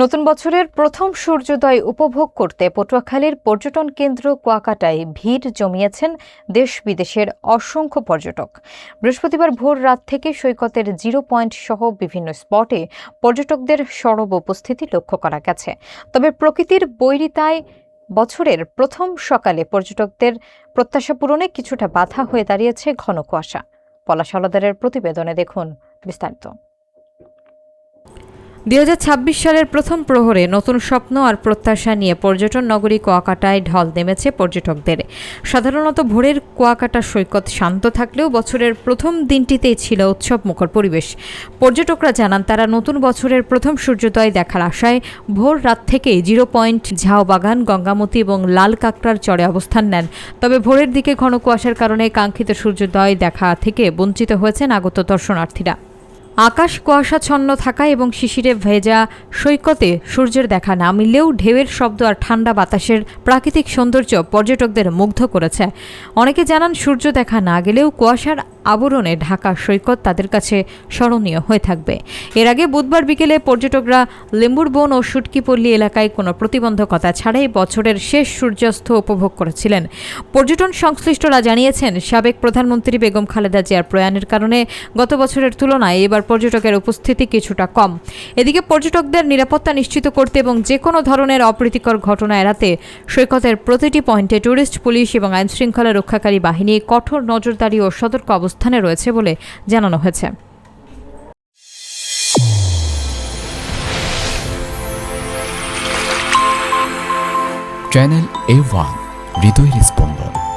নতুন বছরের প্রথম সূর্যোদয় উপভোগ করতে পটুয়াখালীর পর্যটন কেন্দ্র কুয়াকাটায় ভিড় জমিয়েছেন দেশ বিদেশের অসংখ্য পর্যটক। বৃহস্পতিবার ভোর রাত থেকে সৈকতের জিরো পয়েন্ট সহ বিভিন্ন স্পটে পর্যটকদের সরব উপস্থিতি লক্ষ্য করা গেছে। তবে প্রকৃতির বৈরিতায় বছরের প্রথম সকালে পর্যটকদের প্রত্যাশা পূরণে কিছুটা বাধা হয়ে দাঁড়িয়েছে ঘন কুয়াশা। পলাশ হলদারের প্রতিবেদনে দেখুন বিস্তারিত। 2026 সালের প্রথম প্রহরে নতুন স্বপ্ন আর প্রত্যাশা নিয়ে পর্যটন নগরী কুয়াকাটায় ঢল নেমেছে পর্যটকদের। সাধারণত ভোরের কুয়াকাটা সৈকত শান্ত থাকলেও বছরের প্রথম দিনটিতেই ছিল উৎসবমুখর পরিবেশ। পর্যটকরা জানান তারা নতুন বছরের প্রথম সূর্যোদয় দেখার আশায় ভোর রাত থেকেই জিরো পয়েন্ট, ঝাউবাগান, গঙ্গামতি এবং লাল কাঁকড়ার চরে অবস্থান নেন। তবে ভোরের দিকে ঘন কুয়াশার কারণে কাঙ্ক্ষিত সূর্যোদয় দেখা থেকে বঞ্চিত হয়েছেন আগত দর্শনার্থীরা। আকাশ কুয়াশাচ্ছন্ন থাকা এবং শিশিরে ভেজা সৈকতে সূর্যের দেখা না মিললেও ঢেউয়ের শব্দ আর ঠান্ডা বাতাসের প্রাকৃতিক সৌন্দর্য পর্যটকদের মুগ্ধ করেছে। অনেকে জানান সূর্য দেখা না গেলেও কুয়াশার আবরণে ঢাকা সৈকত তাদের কাছে স্মরণীয় হয়ে থাকবে। এর আগে বুধবার বিকেলে পর্যটকরা লেম্বুর বন ও সুটকিপল্লী এলাকায় কোনো প্রতিবন্ধকতা ছাড়াই বছরের শেষ সূর্যাস্ত উপভোগ করেছিলেন। পর্যটন সংশ্লিষ্টরা জানিয়েছেন, সাবেক প্রধানমন্ত্রী বেগম খালেদা জিয়ার প্রয়াণের কারণে গত বছরের তুলনায় এবার পর্যটকের উপস্থিতি কিছুটা কম। এদিকে পর্যটকদের নিরাপত্তা নিশ্চিত করতে এবং যে কোনো ধরনের অপ্রীতিকর ঘটনা এড়াতে সৈকতের প্রতিটি পয়েন্টে ট্যুরিস্ট পুলিশ এবং আইনশৃঙ্খলা রক্ষাকারী বাহিনী কঠোর নজরদারি ও সতর্ক অবস্থানে রয়েছে বলে জানানো হয়েছে। চ্যানেল A1 হৃদয়ের স্পন্দন।